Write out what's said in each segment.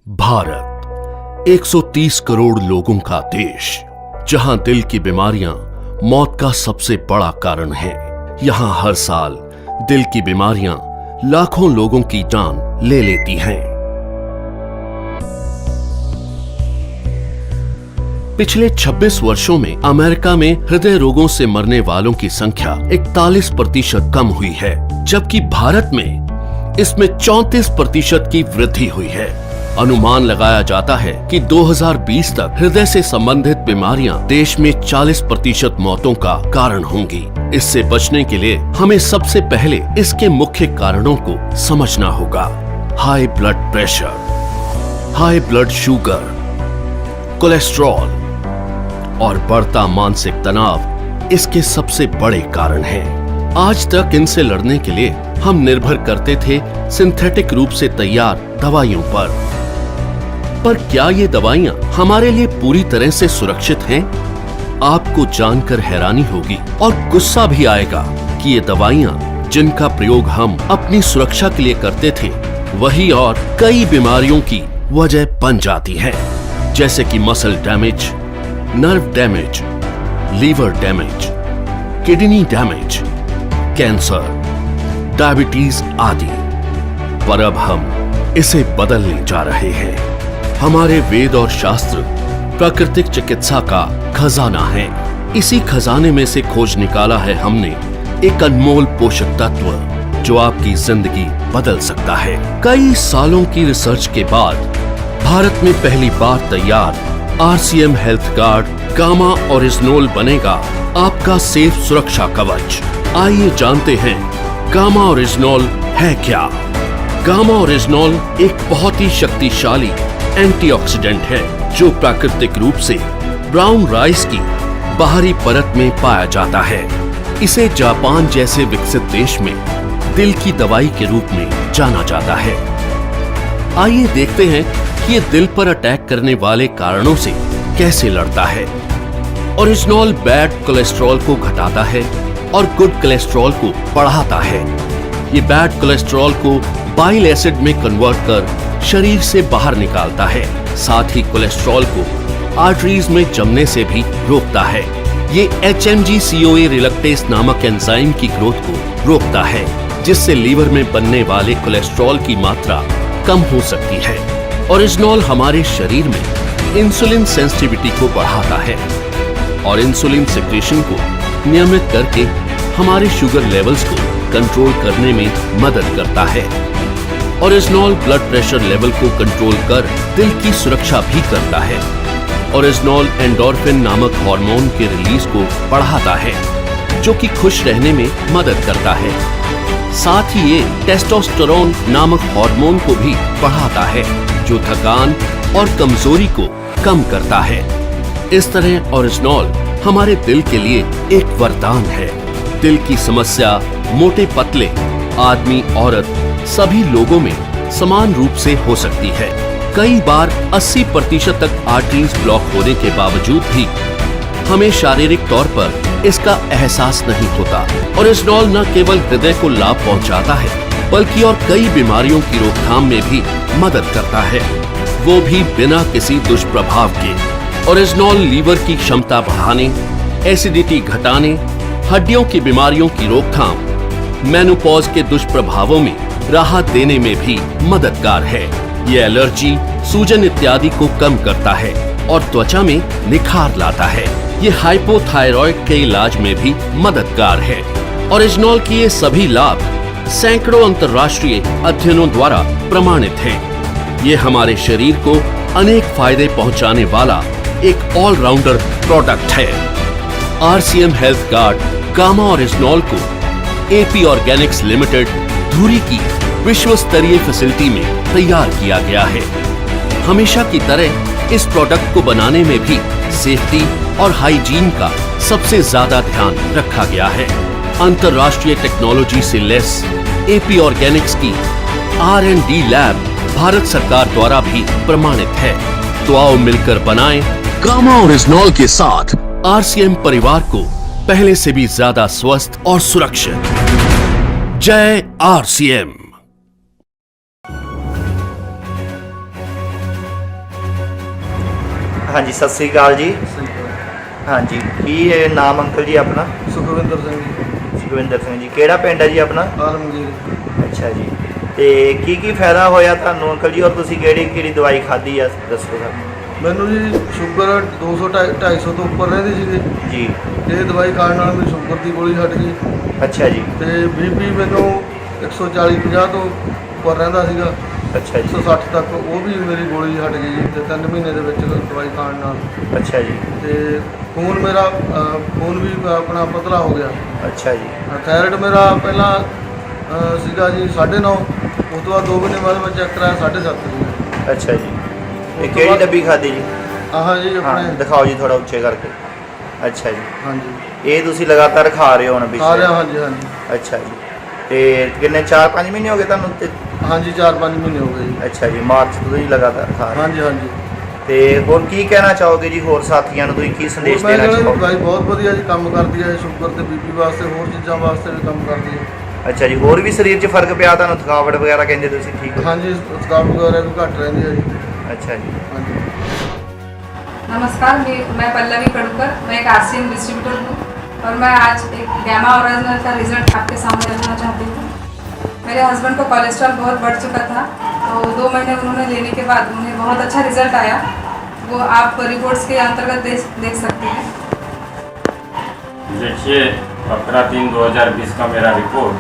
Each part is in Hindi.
भारत 130 करोड़ लोगों का देश, जहां दिल की बीमारियां मौत का सबसे बड़ा कारण है। यहां हर साल दिल की बीमारियां लाखों लोगों की जान ले लेती हैं। पिछले 26 वर्षों में अमेरिका में हृदय रोगों से मरने वालों की संख्या 41% कम हुई है, जबकि भारत में इसमें 34% की वृद्धि हुई है। अनुमान लगाया जाता है कि 2020 तक हृदय से संबंधित बीमारियां देश में 40% मौतों का कारण होंगी। इससे बचने के लिए हमें सबसे पहले इसके मुख्य कारणों को समझना होगा। High blood pressure, high blood sugar, cholesterol और बढ़ता मानसिक तनाव इसके सबसे बड़े कारण हैं। आज तक इनसे लड़ने के लिए हम निर्भर करते थे सिंथेटिक रूप से तैयार दवाइयों पर क्या ये दवाइयां हमारे लिए पूरी तरह से सुरक्षित हैं? आपको जानकर हैरानी होगी और गुस्सा भी आएगा कि ये दवाइयां जिनका प्रयोग हम अपनी सुरक्षा के लिए करते थे, वही और कई बीमारियों की वजह बन जाती हैं, जैसे कि muscle damage, nerve damage, liver damage, kidney damage, cancer, diabetes आदि। पर अब हम इसे बदलने जा रहे हैं। हमारे वेद और शास्त्र प्राकृतिक चिकित्सा का खजाना है। इसी खजाने में से खोज निकाला है हमने एक अनमोल पोषक तत्व जो आपकी जिंदगी बदल सकता है। कई सालों की रिसर्च के बाद भारत में पहली बार तैयार RCM हेल्थ गार्ड गामा ओरिजिनोल बनेगा आपका सेफ सुरक्षा कवच। आइए जानते हैं गामा ओरिजिनोल है क्या। गामा ओरिजिनोल एक बहुत ही शक्तिशाली एंटीऑक्सीडेंट है जो प्राकृतिक रूप से ब्राउन राइस की बाहरी परत में पाया जाता है। इसे जापान जैसे विकसित देश में दिल की दवाई के रूप में जाना जाता है। आइए देखते हैं कि ये दिल पर अटैक करने वाले कारणों से कैसे लड़ता है। ओरिजिनोल बैड कोलेस्ट्रॉल को घटाता है और गुड कोलेस्ट्रॉल को बढ़ाता है। ये बैड कोलेस्ट्रॉल को बाइल एसिड में कन्वर्ट कर शरीर से बाहर निकालता है। साथ ही कोलेस्ट्रॉल को आर्टरीज में जमने से भी रोकता है। ये HMG-CoA रिलक्टेस नामक एंजाइम की ग्रोथ को रोकता है, जिससे लीवर में बनने वाले कोलेस्ट्रॉल की मात्रा कम हो सकती है। ओरिजिनोल हमारे शरीर में इंसुलिन सेंसिटिविटी को बढ़ाता है और इंसुलिन सेक्रेशन को नियमित करके हमारे शुगर लेवल्स को कंट्रोल करने में मदद करता है। ओरिजिनोल ब्लड प्रेशर लेवल को कंट्रोल कर दिल की सुरक्षा भी करता है। ओरिजिनोल एंडोर्फिन नामक हार्मोन के रिलीज को बढ़ाता है, जो कि खुश रहने में मदद करता है। साथ ही ये टेस्टोस्टेरोन नामक हार्मोन को भी बढ़ाता है, जो थकान और कमजोरी को कम करता है। इस तरह ओरिजिनोल हमारे दिल के लिए एक वरदान है। दिल की समस्या मोटे पतले, आदमी औरत सभी लोगों में समान रूप से हो सकती है। कई बार 80% तक आर्टरीज ब्लॉक होने के बावजूद भी हमें शारीरिक तौर पर इसका एहसास नहीं होता। ओरिजिनोल न केवल हृदय को लाभ पहुंचाता है, बल्कि और कई बीमारियों की रोकथाम में भी मदद करता है, वो भी बिना किसी दुष्प्रभाव के। ओरिजिनोल लीवर की क्षमता बढ़ाने, एसिडिटी घटाने, हड्डियों की बीमारियों की रोकथाम, मेनोपॉज के दुष्प्रभावों में राहत देने में भी मददगार है। ये एलर्जी, सूजन इत्यादि को कम करता है और त्वचा में निखार लाता है। ये हाइपोथायरॉइड के इलाज में भी मददगार है। ओरिजिनोल के ये सभी लाभ सैकड़ों अंतर्राष्ट्रीय अध्ययनों द्वारा प्रमाणित हैं। ये हमारे शरीर को अनेक फायदे पहुंचाने वाला एक ऑलराउंडर प्रोडक्ट है। RCM हेल्थ गार्ड गामा ओरिजिनोल को AP ऑर्गेनिक्स लिमिटेड धुरी की विश्व स्तरीय फैसिलिटी में तैयार किया गया है। हमेशा की तरह इस प्रोडक्ट को बनाने में भी सेफ्टी और हाइजीन का सबसे ज्यादा ध्यान रखा गया है। अंतर्राष्ट्रीय टेक्नोलॉजी से लैस AP ऑर्गेनिक्स की R&D लैब भारत सरकार द्वारा भी प्रमाणित है। तो आओ मिलकर बनाएं गामा ओरिजिनोल के साथ RCM परिवार को पहले से भी ज्यादा स्वस्थ और सुरक्षित। जय RCM। हाँ जी, सत श्री अकाल जी। हाँ जी, की नाम अंकल जी अपना? सुखविंदर सिंह जी। सुखविंदर सिंह जी, केड़ा पिंड है जी अपना? आलमगीर। अच्छा जी, ਤੇ ਕੀ ਫਾਇਦਾ ਹੋਇਆ ਤੁਹਾਨੂੰ ਅੰਕਲ ਜੀ, ਔਰ ਤੁਸੀਂ ਕਿਹੜੀ ਦਵਾਈ ਖਾਧੀ ਆ ਦੱਸੋ ਸਰ। ਮੈਨੂੰ ਜੀ ਸ਼ੂਗਰ 200 250 ਤੋਂ ਉੱਪਰ ਰਹਿੰਦੀ ਸੀਗੀ ਜੀ। ਇਹ ਦਵਾਈ ਖਾਣ ਨਾਲ ਮੇਰੀ ਸ਼ੂਗਰ ਦੀ ਗੋਲੀ ਹਟ ਗਈ। ਅੱਛਾ ਜੀ। ਤੇ ਬੀਪੀ ਮੈਨੂੰ 140 50 ਤੋਂ ਉੱਪਰ ਰਹਿੰਦਾ ਸੀਗਾ। ਅੱਛਾ ਜੀ। 160 ਤੱਕ ਉਹ ਵੀ ਮੇਰੀ ਗੋਲੀ ਹਟ ਗਈ ਜੀ ਤੇ 3 ਮਹੀਨੇ ਦੇ ਵਿੱਚ ਦਵਾਈ ਖਾਣ ਨਾਲ। ਅੱਛਾ ਜੀ। ਤੇ ਖੂਨ ਮੇਰਾ ਖੂਨ ਵੀ ਆਪਣਾ ਪਤਲਾ ਹੋ ਗਿਆ। ਅੱਛਾ ਜੀ। ਥਾਇਰਾਇਡ ਮੇਰਾ ਪਹਿਲਾਂ ਸੀਗਾ ਜੀ 9.5, ਉਸ ਤੋਂ ਬਾਅਦ 2 ਮਹੀਨੇ ਬਾਅਦ ਮੈਂ ਚੈੱਕ ਕਰਾਇਆ 7.5 ਸੀਗਾ। ਅੱਛਾ ਜੀ। ਇਹ ਕਿਹੜੀ ਡੱਬੀ ਖਾਧੀ ਜੀ? ਆਹ ਜੀ ਹਾਂ ਆਪਣੇ ਦਿਖਾਓ ਜੀ ਥੋੜਾ ਉੱਚੇ ਕਰਕੇ। ਅੱਛਾ ਜੀ। ਹਾਂਜੀ ਇਹ ਤੁਸੀਂ ਲਗਾਤਾਰ ਖਾ ਰਹੇ ਹੋ ਹੁਣ ਖਾ ਰਿਹਾ। ਹਾਂਜੀ ਹਾਂਜੀ ਅੱਛਾ ਜੀ। ਤੇ ਕਿੰਨੇ 4-5 ਮਹੀਨੇ ਹੋ ਗਏ ਤੁਹਾਨੂੰ ਤੇ? ਹਾਂਜੀ 4-5 ਮਹੀਨੇ ਹੋ ਗਏ ਜੀ। ਅੱਛਾ ਜੀ, ਮਾਰਚ ਤੋਂ ਤੁਸੀਂ ਲਗਾਤਾਰ ਖਾ ਰਹੇ ਹੋ। ਹਾਂਜੀ ਹਾਂਜੀ। ਤੇ ਹੋਰ ਕੀ ਕਹਿਣਾ ਚਾਹੋਗੇ ਜੀ ਹੋਰ ਸਾਥੀਆਂ ਨੂੰ, ਤੁਸੀਂ ਕੀ ਸੰਦੇਸ਼ ਮੈਂ ਦੇਣਾ ਕਹਿੰਦਾ ਚਾਹੋਗੇ? ਦਵਾਈ ਬਹੁਤ ਵਧੀਆ ਜੀ ਕੰਮ ਕਰਦੀ ਹੈ, ਸ਼ੂਗਰ ਤੇ ਬੀਪੀ ਵਾਸਤੇ, ਹੋਰ ਚੀਜ਼ਾਂ ਵਾਸਤੇ ਵੀ ਕੰਮ ਕਰਦੀ ਹੈ। ਅੱਛਾ ਜੀ, ਹੋਰ ਵੀ ਸਰੀਰ 'ਚ ਫਰਕ ਪਿਆ ਤੁਹਾਨੂੰ? ਥਕਾਵਟ ਵਗੈਰਾ ਕਹਿੰਦੇ ਤੁਸੀਂ ਠੀਕ ਹੋ? ਹਾਂਜੀ ਥਕਾਵਟ वगैरह भी घट रहती है जी। अच्छा जी। हाँ जी। नमस्कार, मैं पल्लवी कड़ूकर, मैं एक आरसीएम डिस्ट्रीब्यूटर हूँ और मैं आज एक गैमा ओरिजिनल का रिजल्ट आपके सामने रखना चाहती हूँ। मेरे हस्बैंड को कोलेस्ट्रॉल बहुत बढ़ चुका था, तो 2 महीने उन्होंने लेने के बाद उन्हें बहुत अच्छा रिजल्ट आया। वो आप रिपोर्ट्स के अंतर्गत देख सकते हैं। देखिए 15/3/2020 का मेरा रिपोर्ट,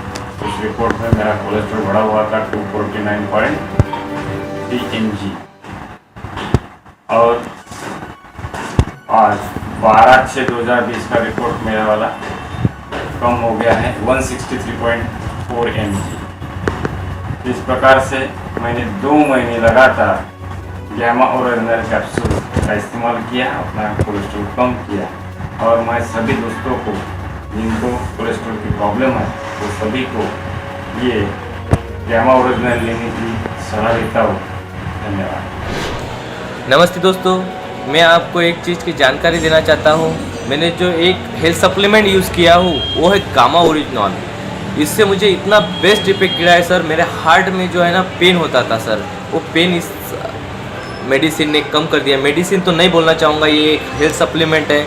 उस रिपोर्ट में मेरा कोलेस्ट्रॉल बढ़ा हुआ था 249.3 mg और आज 12/6/2020 का रिपोर्ट मेरा वाला कम हो गया है 163.4 mg। इस प्रकार से मैंने 2 महीने लगातार गैमा ओरिजिनल कैप्सूल का इस्तेमाल किया, अपना कोलेस्ट्रॉल कम किया और मैं सभी दोस्तों को जिनको कोलेस्ट्रॉल की प्रॉब्लम है वो सभी को ये गैमा ओरिजिनल लेने की सलाह देता हूँ। धन्यवाद। नमस्ते दोस्तों, मैं आपको एक चीज़ की जानकारी देना चाहता हूँ। मैंने जो एक हेल्थ सप्लीमेंट यूज़ किया हूँ वो है गामा ओरिजिनल। इससे मुझे इतना बेस्ट इफेक्ट गिरा है सर। मेरे हार्ट में जो है ना पेन होता था सर, वो पेन इस मेडिसिन ने कम कर दिया। मेडिसिन तो नहीं बोलना चाहूँगा, ये एक हेल्थ सप्लीमेंट है।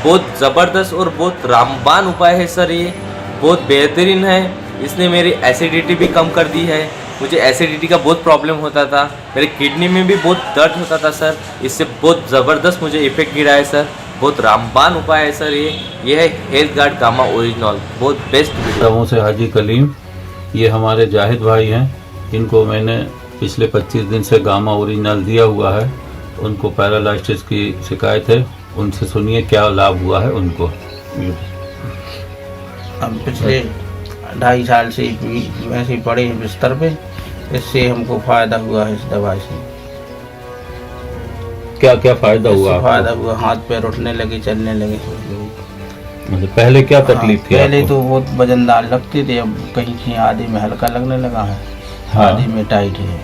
बहुत ज़बरदस्त और बहुत रामबान उपाय है सर, ये बहुत बेहतरीन है। इसने मेरी एसिडिटी भी कम कर दी है। मुझे एसिडिटी का बहुत प्रॉब्लम होता था, मेरे किडनी में भी बहुत दर्द होता था सर। इससे बहुत ज़बरदस्त मुझे इफेक्ट गिरा है सर। बहुत रामबान उपाय है सर ये है हेल्थ गार्ड गामा ओरिजिनल, बहुत बेस्ट। गाँव से हाजी कलीम, ये हमारे जाहिद भाई हैं। इनको मैंने पिछले 25 दिन से गामा ओरिजिनल दिया हुआ है। उनको पैरालाइसिस की शिकायत है, उनसे सुनिए क्या लाभ हुआ है उनको। हम पिछले 2.5 साल से वैसे ही पड़े हैं बिस्तर पे, इससे हमको फायदा हुआ है इस दवाई से। क्या क्या फायदा हुआ? फायदा हुआ, हाथ पैर उठने लगे, चलने लगे। मतलब पहले क्या तकलीफ थी पहले आपको? तो बहुत वजनदार लगते थे, अब कहीं आधे में हल्का लगने लगा है। हाँ। आधे में टाइट है।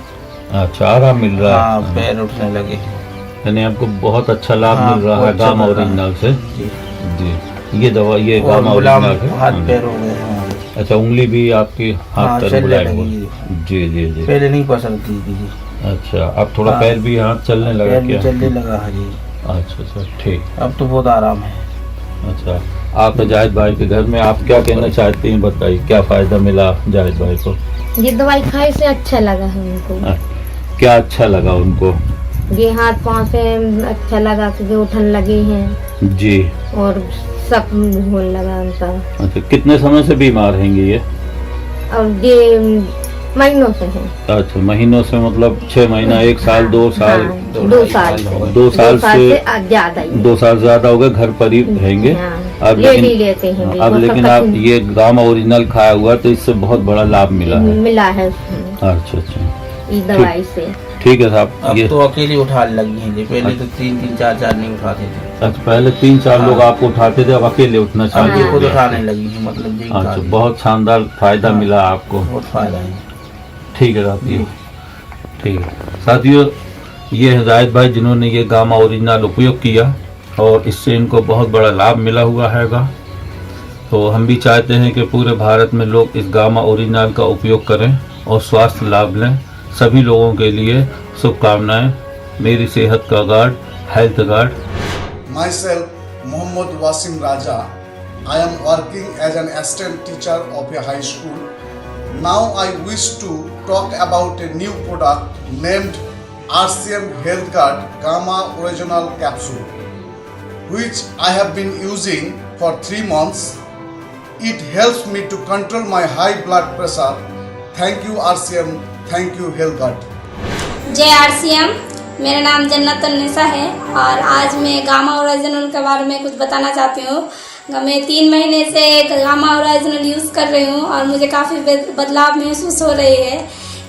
अच्छा, आराम मिल रहा है। हाँ, पैर उठने लगे। यानी आपको बहुत अच्छा लाभ हाँ, मिल रहा है बहुत अच्छा गामा लग रहा है। ओरिजिनल से। जी। जी, ये दवा ये और गामा गुलाम ओरिजिनल है। हाथ पैर हो गए हमारे। अच्छा, उंगली भी आपकी हाथ हाँ, पैर चलने बुलाए लगी। हुए। जी जी जी। पहले नहीं पसंद थी जी। अच्छा, अब थोड़ा हाँ। पैर भी हाथ चलने लगा पैर भी क्या? चलने लगा है जी। अच्छा अच्छा, ठीक। अब तो बहुत आराम है। अच्छा, आप जाहिद भाई के घर में आप क्या कहना चाहते हैं, बताइए क्या फायदा मिला जाहिद भाई को? ये दवाई खाने से अच्छा लगा है उनको। क्या अच्छा लगा उनको? ये हाथ पाँव से अच्छा लगा कि उठन लगे हैं जी। और सब होने लगा उनका। अच्छा, कितने समय से बीमार हैं ये? और ये महीनों से है। अच्छा, महीनों से मतलब 6 महीना, 1 साल, 2 साल? हाँ, 2 साल से। 2 साल से ज्यादा ही। 2 साल ज्यादा हो गए, घर पर ही रहेंगे। हाँ, अब ले लेकिन भी लेते हैं। अब लेकिन आप ये गामा ओरिजिनल खाया हुआ तो इससे बहुत बड़ा लाभ मिला है। मिला है उसमें अच्छा अच्छा, इस दवाई से। ठीक है साहब। अब ये तो अकेले उठाने लगी हैं जी, पहले तो 3-3 4-4 नहीं उठाते थे। अच्छा, पहले 3-4 लोग आपको उठाते थे, अब अकेले उठना अब चाहिए। ये खुद उठाने लगी हैं, मतलब ये अच्छा, बहुत शानदार फायदा हाँ। मिला आपको। बहुत फायदा है। ठीक है साथियों, ठीक है साथियों, ये हिदायत भाई जिन्होंने ये गामा ओरिजिनल उपयोग किया और इससे इनको बहुत बड़ा लाभ मिला हुआ हैगा। तो हम भी चाहते हैं कि पूरे भारत में लोग इस गामा ओरिजिनल का उपयोग करें और स्वास्थ्य लाभ लें। सभी लोगों के लिए शुभकामनाएं। मेरी सेहत का guard health guard. Myself, Muhammad Wasim Raja. I am working as an assistant teacher of a high school. Now I wish to talk about a new product named RCM Health Guard Gamma Original Capsule, which I have been using for 3 months. It helps me to control my high blood pressure. Thank you RCM, thank you Health Guard. जय RCM, मेरा नाम जन्नत अन्निसा है और आज मैं गामा ओरिजिनल के बारे में कुछ बताना चाहती हूँ। मैं 3 महीने से गामा ओरिजिनल यूज़ कर रही हूँ और मुझे काफ़ी बदलाव महसूस हो रही है,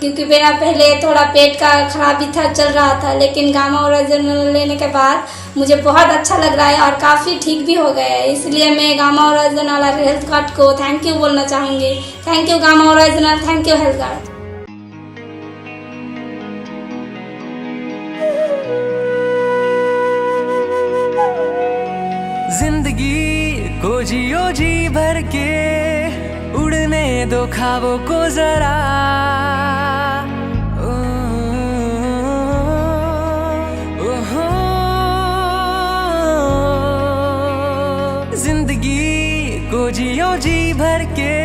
क्योंकि मेरा पहले थोड़ा पेट का खराबी था, चल रहा था, लेकिन गामा ओरिजिनल लेने के बाद मुझे बहुत अच्छा लग रहा है और काफ़ी ठीक भी हो गया है। इसलिए मैं गामा ओरिजिनल और हेल्थ गार्ड को थैंक यू बोलना चाहूँगी। Thank you gamma original, thank you health guard. जिंदगी को जियो जी भर के, उड़ने दो ख्वाबों को जरा, जिंदगी को जियो जी भर के,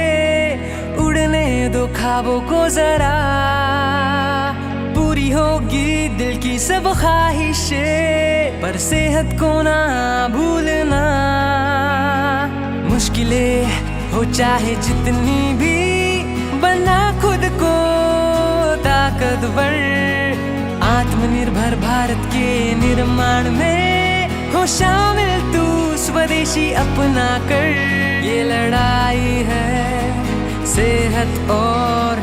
उड़ने दो ख्वाबों को जरा, पूरी होगी दिल की सब ख्वाहिशें, पर सेहत को ना भूलना। मुश्किलें हो चाहे जितनी भी, बना खुद को ताकतवर, आत्मनिर्भर भारत के निर्माण में हो शामिल तू स्वदेशी अपना कर। ये लड़ाई है सेहत और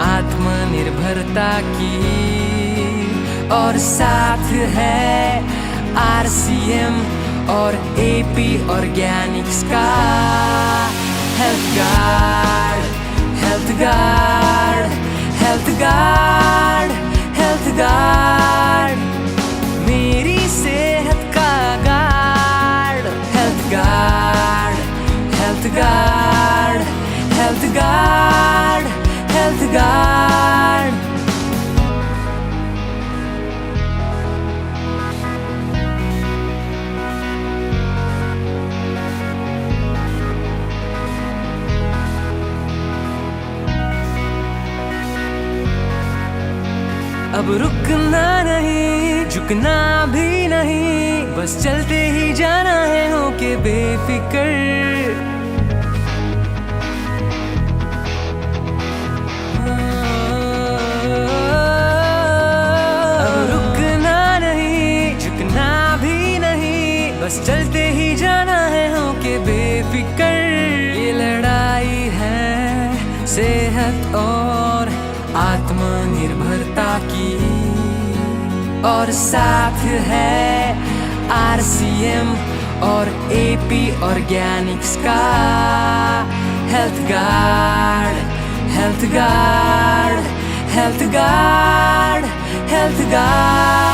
आत्मनिर्भरता की, और साथ है RCM और AP ऑर्गेनिक्स का health guard, health guard, health guard, health guard, मेरी सेहत का guard. Health guard, health guard, health guard, health guard. अब रुकना नहीं, झुकना भी नहीं, बस चलते ही जाना है होके बेफिक्र। अब रुकना नहीं, झुकना भी नहीं, बस चलते ही जाना है होके बेफिक्र। ये लड़ाई है सेहत और आत्मनिर्भरता की, और साथ है RCM और AP ऑर्गेनिक्स का health guard, health guard, health guard, health guard.